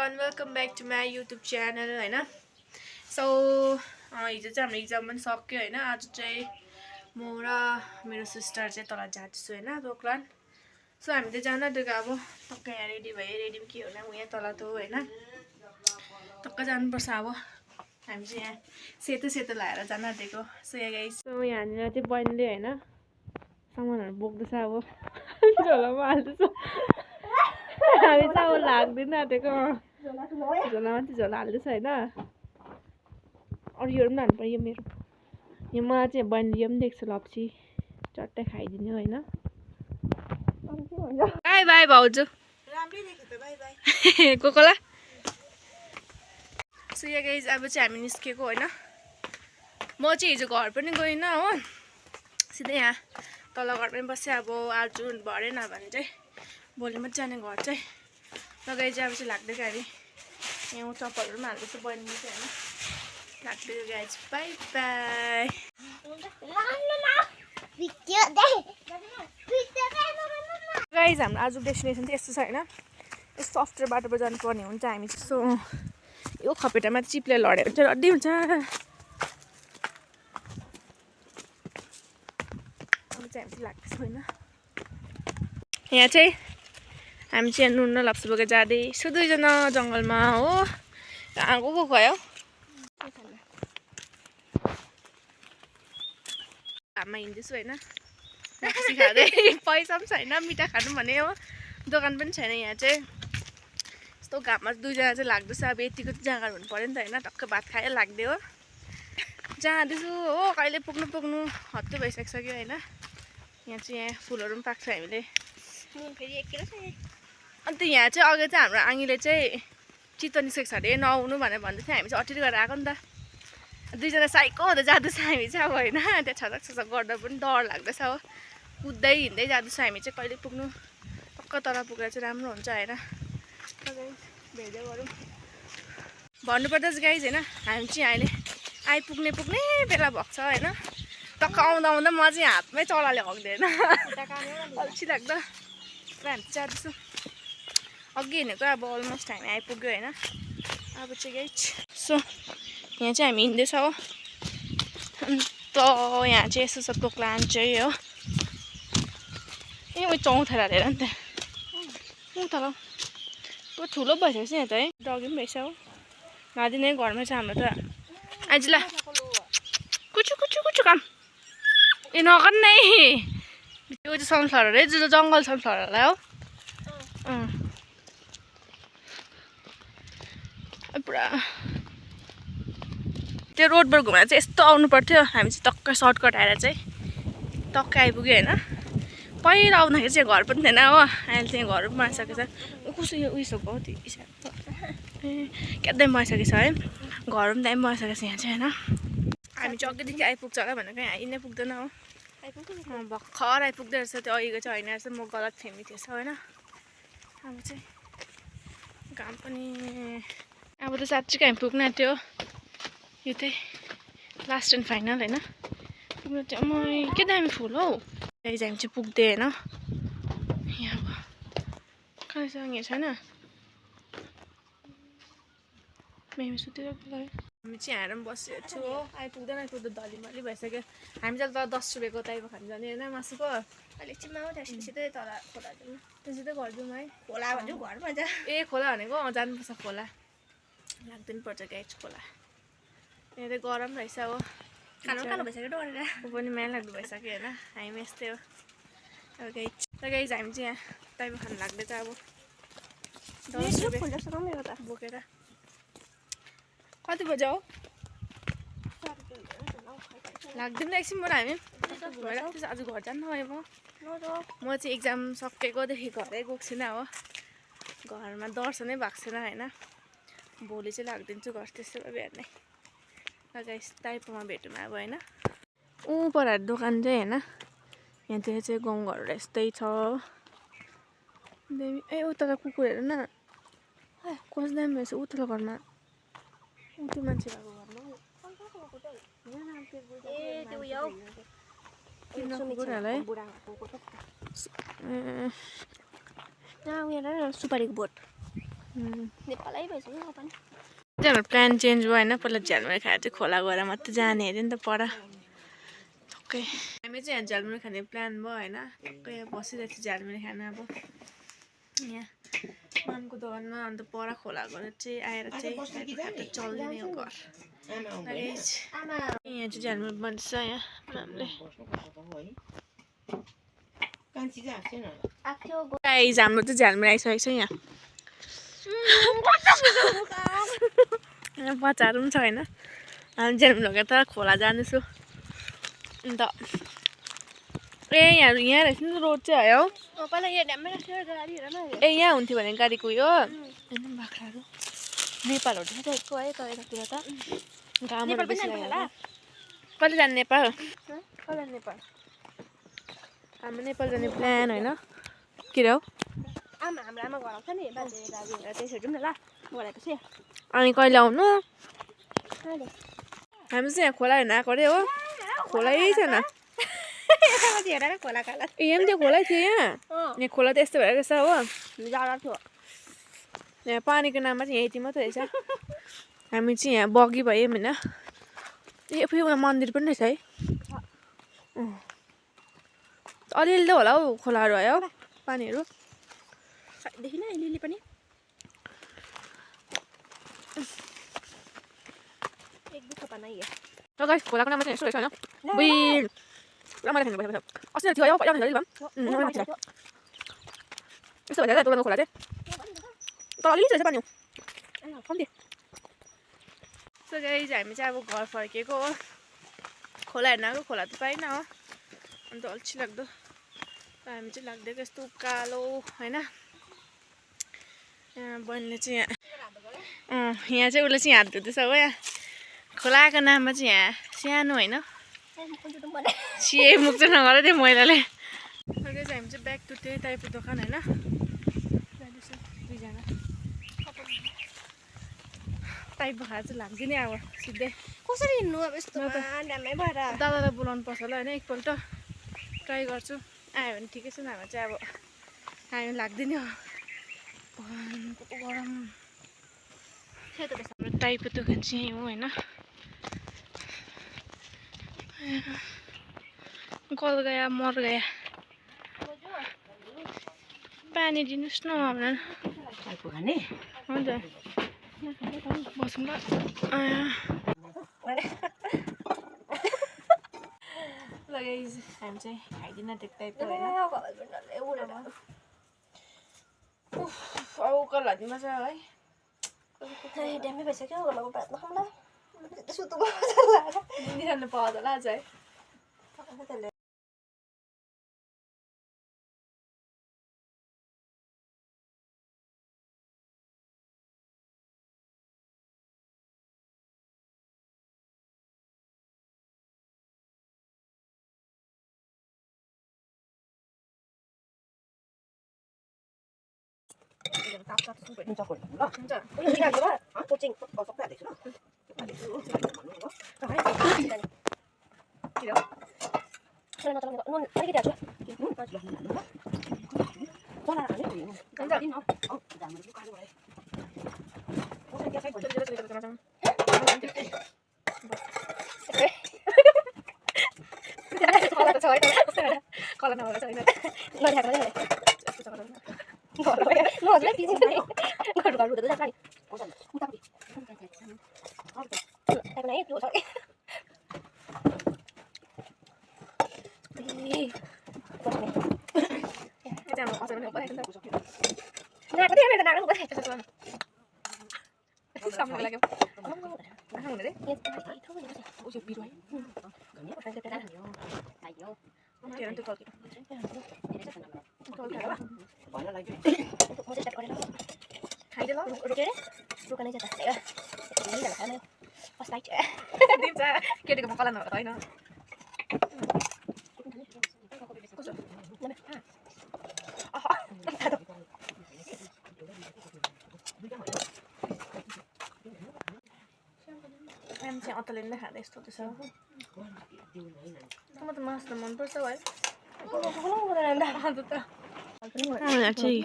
everyone, welcome back to my YouTube channel हैन so हिजो चाहिँ हाम्रो एक्जाम पनि सक्यो हैन आज चाहिँ म र मेरो सिस्टर चाहिँ तल जाँदैछु हैन दोक्लान सो हामी चाहिँ जान आँटेको अब टक्कै यहाँ रेडी भए रेडी के होला म यहाँ तल त हो हैन टक्कै जानुपर्छ अब हामी चाहिँ यहाँ सेतो सेतो लाएर जान आँटेको सो यहाँ गाइस सो यहाँनिर चाहिँ बहिनीले हैन सामानहरु बोक्दैछ अब झोलामा हाल्दैछ हामी चाहिँ अब लाग्दैन आँटेको झोलामा चाहिँ झोला हाल्दैछ हैन अरू योहरू पनि हाल्नु पर्यो मेरो यो मलाई चाहिँ बहिनीले यो पनि देख्छ लप्सी चट्टै खाइदिनु हैन बाई बाई भाउजू राम्रै देख्यो त बाई बाई कोकोला सो यहाँ गाइज अब चाहिँ हामी निस्केको हैन म चाहिँ हिजो घर पनि गइनँ हो सिधै यहाँ तल घर पनि बसेँ अब आज भरेन भने चाहिँ भोलि मात्रै जाने घर चाहिँ लगाइ चाहिँ अब चाहिँ लाग्दैछ हामी यहाँ चप्पलहरू पनि हाल्दैछ बहिनीले चाहिँ हैन लाग्दैछ गाइज बाई बाई गाइज हाम्रो आज डेस्टिनेसन चाहिँ यस्तो छ हैन यस्तो अफ्ठ्यारो बाटोबाट जानुपर्ने हुन्छ हामी सो यो खपेटामा चिप्ले लड्यो भने चाहिँ रड्डी हुन्छ अब चाहिँ हामी चाहिँ लाग्दैछ होइन यहाँ चाहिँ हामी चाहिँ नुन र लप्सी बोकेर जाँदैछु दुईजना जङ्गलमा हो कहाँ गएको गयो घाममा हिँड्दैछु होइन लप्सी खाँदै पैसा पनि छैन मिठा खानु भने हो दोकान पनि छैन यहाँ चाहिँ यस्तो घाममा दुईजना चाहिँ लाग्दैछ अब यतिको जग्गा हुनु पऱ्यो नि त होइन टक्क भात खाएर लाग्दै हो जाँदैछु हो कहिले पुग्नु हत्तु भइसकिसक्यो होइन यहाँ चाहिँ यहाँ फुलहरू पनि पाक्छ हामीले अन्त यहाँ चाहिँ अघि चाहिँ हाम्रो आङीले चाहिँ चित्त निस्केको छ अरे नआउनु भनेर भन्दै थियो हामी चाहिँ अटेरी गरेर आएको नि त दुईजना साइको हुँदै जाँदैछ हामी चाहिँ अब होइन त्यहाँ छचक छचक गर्दा पनि डर लाग्दैछ हो कुद्दै हिँड्दै जाँदैछ हामी चाहिँ कहिले पुग्नु टक्क तर पुगेर चाहिँ राम्रो हुन्छ होइन भेट्दै गरौँ भन्नुपर्दा चाहिँ गाइज होइन हामी चाहिँ अहिले आइपुग्ने बेला भएको छ होइन टक्क आउँदा म चाहिँ हातमै चलाले हग्दैन अल्छी लाग्दा र हामी जाँदैछौँ अघि हिँडेको अब अलमोस्ट हामी आइपुग्यो होइन अब चाहिँ गाइज सो यहाँ चाहिँ हामी हिँड्दैछौँ हो अन्त यहाँ चाहिँ यस्तो छ दोक्लान चाहिँ हो ए उयो चौथारा हेर नि त चौथारा पुरा ठुलो भइसकेको छ यहाँ त है डगी पनि भइसक्यो हो नदिने घरमै छ हाम्रो त आज ल कुचु कुचु कुचु काम ए नगर् नै त्यो चाहिँ सनफ्लावर है जो जङ्गल सनफ्लावर होला हो पुरा त्यो रोडबाट घुमेर चाहिँ यस्तो आउनु पर्थ्यो हामी चाहिँ टक्कै सर्टकट आएर चाहिँ टक्कै आइपुग्यो होइन पहिला आउँदाखेरि चाहिँ घर पनि थिएन हो अहिले चाहिँ घर पनि बनाइसकेको छ कसो यो उयस हो त्यो ए क्यादै बनाइसकेको छ है घर पनि दामी बनाइसकेको छ यहाँ चाहिँ होइन हामी चाहिँ अघिदेखि आइपुग्छ होला भनेको यहाँ यिनै पुग्दैन हो भर्खर आइपुग्दो रहेछ त्यो अहिलेको चाहिँ होइन रहेछ म गलत फेमी थिएछ होइन अब चाहिँ घाम पनि अब त साँच्चीको हामी पुग्न आँट्यो यो चाहिँ लास्ट एन्ड फाइनल होइन पुग्नु त्यो म के दामी फुल हौ हामी चाहिँ पुग्दै होइन यहाँ अब कहाँ छ यहाँ छैन मेमी सुतिरहेको लाग्यो हामी चाहिँ यहाँ पनि बसेको छु हो आइपुग्दा धलीमली भइसक्यो हामी चाहिँ त 10 रुपियाँको ताइपो खानु जाने होइन मासुको अहिले एकछिनमा हो त्यहाँदेखि सिधै तल खोला जाउँ त्यो सिधै घर जाउँ है खोला भन्यो घरमा जा ए खोला भनेको जानुपर्छ खोला लाग्दैन पर्छ गाइज खोला यहाँ चाहिँ गरम रहेछ हो खानु कालो भइसक्यो डरेर ऊ पनि माया लाग्दो भइसक्यो होइन हामी यस्तै हो अब गाइज हामी चाहिँ यहाँ ताइपो खानु लाग्दैछ अब 10 रुपियाँ बोकेर कति बजी हो लाग्दैन एकछिन बरु हामी घुमेर आज घर जानु भयो म चाहिँ एक्जाम सकेकोदेखि घरै गएको छुइनँ हो घरमा दर्शनै भएको छैन होइन भोलि चाहिँ लाग्दिन्छु घर त्यस्तो भयो हेर्ने गाइस ताइपोमा भेटौँ अब होइन ऊ पर दोकान चाहिँ होइन यहाँतिर चाहिँ गाउँघरहरू यस्तै छ दामी ए उता कुकुर हेर न कस्तो दामी रहेछ उता घरमा त्यो मान्छे भएको घरमा सुपारीको बोट नेपालै भइसक्यो म पनि हाम्रो प्लान चेन्ज भयो होइन पहिला झ्यालमुरी खाएर चाहिँ खोला गएर मात्रै जाने अरे नि त पर टक्कै हामी चाहिँ यहाँ झ्यालमुरी खाने प्लान भयो होइन टक्कै बसिरहेको थियो झ्यालमुरी खान अब यहाँ मामको दोकानमा अन्त पर खोला गएर चाहिँ आएर चाहिँ खाएर चल्दिने हो घर यहाँ चाहिँ झ्यालमुरी बन्छ यहाँ मामले गाइस हाम्रो चाहिँ झ्यालमुरी आइसकेको छ यहाँ यहाँ बच्चाहरू पनि छ होइन हामी झ्यालमुरी लगेर त खोला जाँदैछु अन्त ए यहाँ रहेछ नि त रोड चाहिँ है हौ पहिला यहाँ ड्याममै राख्थ्यो गाडी हेर न ए यहाँ हुन्थ्यो भने गाडीको उयो एकदम बाख्राहरू नेपालहरू छ टाइपको है त यतातिर त घामहरू बेसी होला कहिले जाने नेपाल कहिले नेपाल हाम्रो नेपाल जाने प्लान होइन के रे हौ हाम्रो आमा घर आउँछ नि बाजे दाजु हेरेर त्यसरी जाउँ न ल गराएपछि अनि कहिले आउनु कहिले हामी चाहिँ यहाँ खोला हेर्न आएको अरे हो खोलै छैन हेरेर खोला खाला ए यहाँ पनि त्यो खोलै थियो यहाँ खोला त यस्तो भएर रहेछ हो जाडा थियो यहाँ पानीको नाममा चाहिँ यति मात्रै रहेछ हामी चाहिँ यहाँ बगी भयौँ होइन ए फेरि उहाँ मन्दिर पनि रहेछ है अलिअलि त होला हौ खोलाहरू है हौ पानीहरू देखिन लिली पनि एक दुःख पानी र गाइस खोलाको नाममा चाहिँ यस्तो रहेछ होइन बुइ पुरा मलाई खानु पर्छ अस्ति थियो है पहिला यस्तो भएर दोकानको खोला चाहिँ तर अलिअलि रहेछ पानी कम्ती सो गाइस हामी चाहिँ अब घर फर्केको हो खोला हेर्न आएको खोला त पाइन हो अन्त अल्छी लाग्दो हामी चाहिँ लाग्दैको यस्तो उकालो होइन यहाँ बहिनीले चाहिँ यहाँ चाहिँ उसले चाहिँ हात धुँदैछ हो यहाँ खोलाको नाममा चाहिँ यहाँ सानो होइन मुख चाहिँ नगर थियो महिलाले अहिले चाहिँ हामी चाहिँ ब्याक टु त्यही टाइपको दोकान होइन दुईजना टाइपको खाएर चाहिँ लाग्दैन अब सिधै कसरी हिँड्नु अब यस्तो ड्याममै भएर दादालाई बोलाउनु पर्छ होला होइन एकपल्ट ट्राई गर्छु आयो भने ठिकै छ नभए चाहिँ अब हामी लाग्दैन गरम हाम्रो टाइपको दोकान चाहिँ यहीँ हो होइन गल गया मर गया पानी दिनुहोस् न हामीलाई हुन्छ बसौँ ल गाइस हामी चाहिँ खाइदिन त्यो टाइपको होइन अब उकालो हाल्दिमा छ है ड्याममै भइसक्यो घरको भात नखाउँ ल सुत्नु दिइरहनु पाउँछ होला आज है कोचिङ केटीको कला नभएर होइन चाहिँ अतले नै खाँदा यस्तो त्यसो म त मासु त मनपर्छ है चाहिँ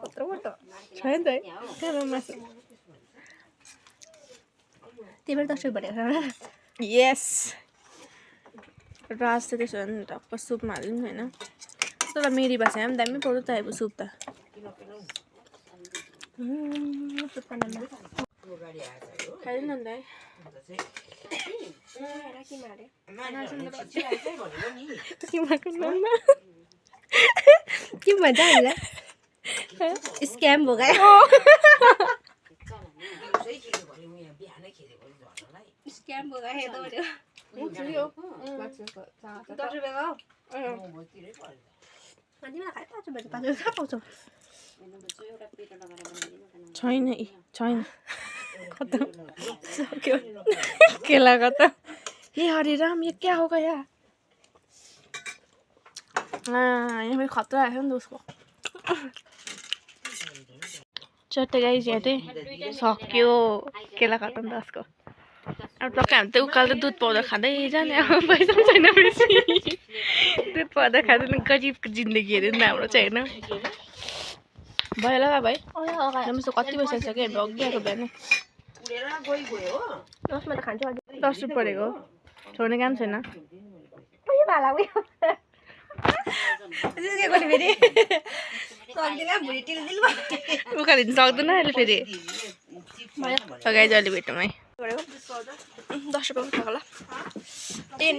कत्रो मोटो छैन त है कहाँ मासु त्यही भएर 10 रुपियाँ भनेको यस राज त त्यसो भने टक्क सुपमा हाल्नु होइन तर मेरी भाषामा पनि दामी पर्छ त अब सुप त खाइदिनु नि के भन्छ हामीलाई स्क्याम भोगायो स्क्याम भोगायो त भन्यो 10 रुपियाँको तिमीलाई खाइ 5 रुपियाँ 5 रुपियाँ पाउँछौ छैन छैन खत्तम सक्यो केला खत्तम ये हरे राम ये क्या होगा यार यहाँ फेरि खतरा आएको नि त उसको चट्टे गाई चाहिँ सक्यो केला खत्तम त उसको अब टक्कै हामी त उकालो दुध पाउँदा खाँदै जाने अब पैसा पनि छैन बेसी दुध पाउँदा खाँदैन गरिबको जिन्दगी हेऱ्यो नि त हाम्रो चाहिँ होइन भयो होला भाइ जस्तो कति बसिसक्यो हामी अघि आएको बिहान 10 मा त खान्छु 10 रुपियाँ परेको छोड्ने काम छैन उयो भाला उयो के गर्ने फेरि सक्दिन भुँडी टिलटिल भयो उकालिदिनु सक्दैन अहिले फेरि अगाडि जहिले भेटौँ है 10 रुपियाँ छ होला 10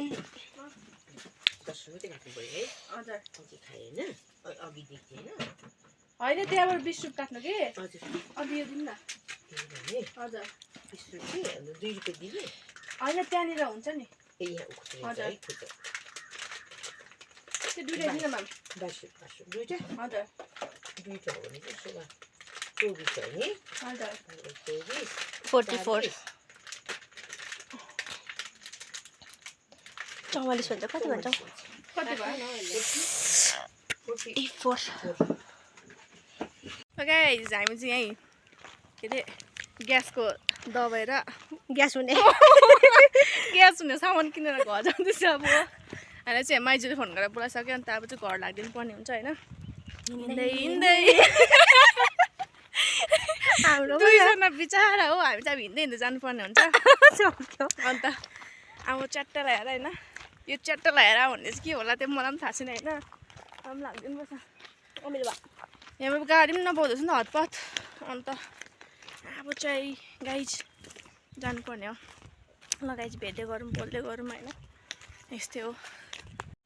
होइन त्यहाँबाट 20 रुपियाँ काट्नु कि अघि यो दिनु न हजुर 20 रुपियाँ 2 रुपियाँ दिने होइन त्यहाँनिर हुन्छ नि हजुर त्यो दुइटा दिनु म्याम 22 दुईटा हजुर दुईटा हो भने चाहिँ 24 हो नि हजुर 44 44 भन्छ कति भन्छौ कति भयो 44 गाइस हामी चाहिँ यहीँ के अरे ग्यासको दबाई र ग्यास हुने ग्यास हुने सामान किनेर घर जाँदैछ अब अहिले चाहिँ माइजूले फोन गरेर बोलाइसक्यो अन्त अब चाहिँ घर लाग्दिनु पर्ने हुन्छ होइन हिँड्दै हिँड्दै हाम्रो दुईजना बिचरा हो हामी चाहिँ अब हिँड्दै हिँड्दै जानुपर्ने हुन्छ अन्त अब च्याट्टा लगाएर होइन यो च्याट्टा लगाएर भन्ने चाहिँ के होला त्यो मलाई पनि थाहा छैन होइन अब लाग्दिनु पर्छ अमिलो भा यहाँ गाडी पनि नपाउँदैछ नि त हतपत अन्त अब चाहिँ गाइज जानुपर्ने हो ल गाइज भेट्दै गरौँ बोल्दै गरौँ होइन यस्तै हो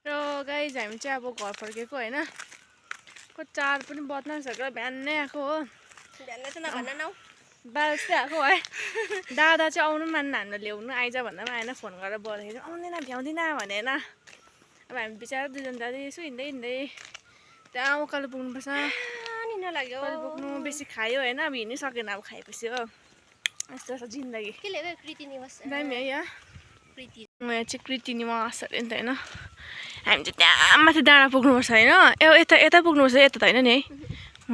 र गाइज हामी चाहिँ अब घर फर्केको होइन को 4 पनि बज्न सक्यो बिहानै आएको हो बिहान चाहिँ नभन्न न 12 जस्तै आएको है दादा चाहिँ आउनु मान्न हामीलाई ल्याउनु आइज भन्दा पनि आएन फोन गरेर बोल्दाखेरि आउँदैन भ्याउँदिन भने होइन अब हामी बिचरा दुईजना दाजु यसो हिँड्दै हिँड्दै त्यहाँ उकालो पुग्नुपर्छ लाग्यो उकालो पुग्नु बेसी खायो होइन अब हिँड्नै सकेन अब खाएपछि हो यस्तो छ जिन्दगी के ल्यायो कृति निवास दामी है यहाँ कृति यहाँ चाहिँ कृति निवास अरे नि त होइन हामी चाहिँ त्यहाँ माथि डाँडा पुग्नुपर्छ होइन यता यता पुग्नुपर्छ यता त होइन नि है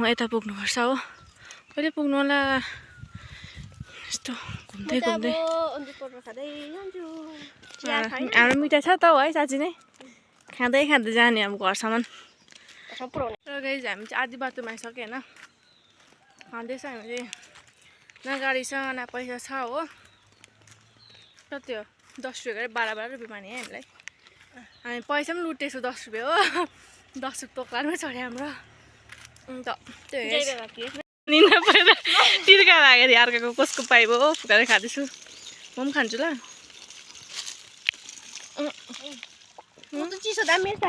म यता पुग्नुपर्छ हो कहिले पुग्नु होला यस्तो घुम्दै घुम्दै हाम्रो मिठाई छ त हो है साँच्ची नै खाँदै खाँदै जाने अब घरसम्म र गाइज हामी चाहिँ आधी बाटोमा आइसक्यो होइन खाँदैछ हामी चाहिँ न गाडी छ न पैसा छ हो कति हो 10 रुपियाँ गरेर 12 रुपियाँ माने हामीलाई हामी पैसा पनि लुटेको 10 रुपियाँ हो 10 रुपियाँ तोक्लामै चढ्यो हाम्रो अन्त त्यो निन्दा पहिला तिर्का लागेर अर्काको कसको पाइब हो फुकाएर खाँदैछु म पनि खान्छु ल चिसो दामी छ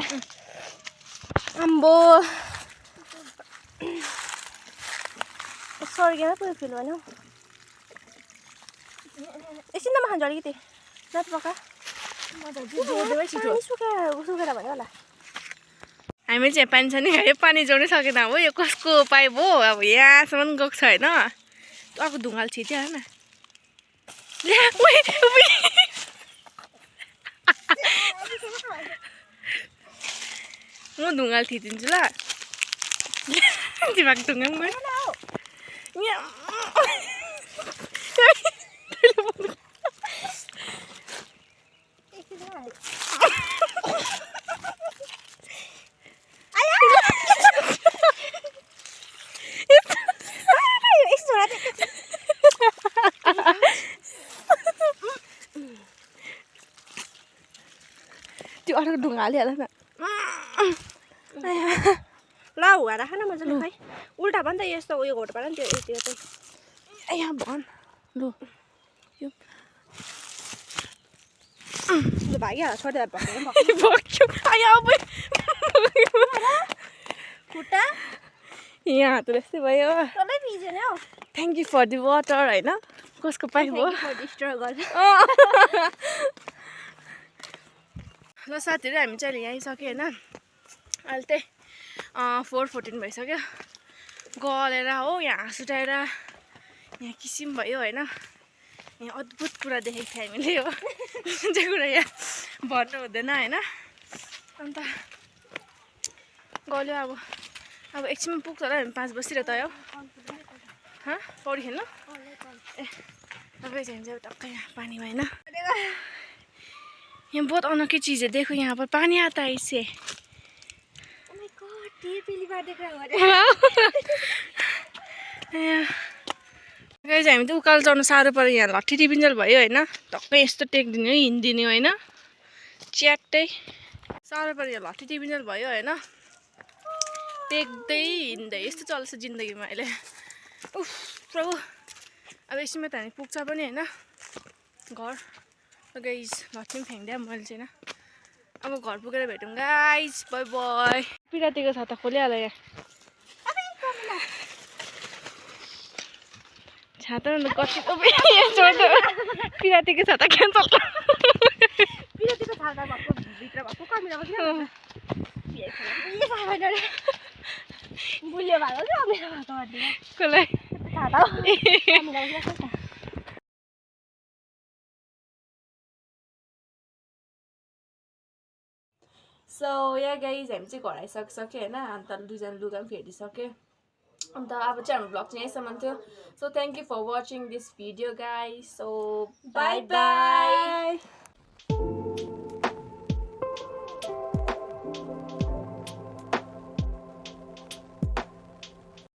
आम्बो स्वर्गमा पुग्यो फिल भनौँ एकछिनमा खान्छ अलिकति रात पका सुकेर भन्यो होला हामीले चाहिँ पानी छ नि खायो पानी जोड्नै सकेन हो यो कसको पाइप हो अब यहाँसम्म गएको छ होइन अर्को ढुङ्गाल छिट्यो होइन म ढुङ्गाल थिचिदिन्छु ल तिमीहरूको ढुङ्गा त्यो अरूको ढुङ्गा हालिहाल न ल हुवा राख न मजाले खै उल्टा भन् त यस्तो उयो घोट पार नि त्यो त्यो चाहिँ यहाँ भन लु यो भागिहाल्छ छोडिदिएर भक्यो खुट्टा यहाँ त यस्तै भयो सबै भिजेन हौ thank you for the water होइन कसको पाइप हो डिस्टर्ब गर्छ ल साथीहरू हामी चाहिँ अहिले आइसक्यो होइन अहिले चाहिँ 4:14 भइसक्यो गलेर हो यहाँ हाँस उठाएर यहाँ किसिम भयो होइन यहाँ अद्भुत कुरा देखेको थियो हामीले हो जुन चाहिँ कुरा यहाँ भन्नु हुँदैन होइन अन्त गल्यो अब एकछिनमा पुग्छ होला हामी 5 बजीतिर तय हाँ पौडी खेल्नु ए तपाईँ चाहिँ टक्कै यहाँ पानी भएन यहाँ बहुत अनोखी चीज़ है देखो यहाँ पर पानी आता है इससे गाइस हामी त उकालो चढ्नु साह्रो पऱ्यो यहाँ लट्ठी टिपिन्जल भयो होइन टक्कै यस्तो टेक्दिने हो हिँडिदिने होइन च्याट्टै साह्रो पऱ्यो यहाँ लट्ठी टिपिन्जल भयो होइन टेक्दै हिँड्दै यस्तो चल्छ जिन्दगीमा अहिले उफ प्रभु अब यसमा त हामी पुग्छ पनि होइन घर गाइस लट्ठी पनि फ्याँक्दै मैले चाहिँ अब घर पुगेर भेटौँ गाइस बाई बाई पिरातीको छाता खोलिहाल्यो यहाँ छाता कति छोड्यो पिरातीको छाता क्यान्सल पिरातीको छाता भएको भित्र भएको कमिला बस्यो बुल्यो भएको क्या मेरो भएको कसलाई छाता कमिला बस्यो सो या गाइज हामी चाहिँ घर आइसकिसक्यो होइन अन्त दुईजना लुगा पनि फेरिसक्यो अन्त अब चाहिँ हाम्रो भ्लग चाहिँ यहीसम्म थियो so thank you for watching this video guys so bye by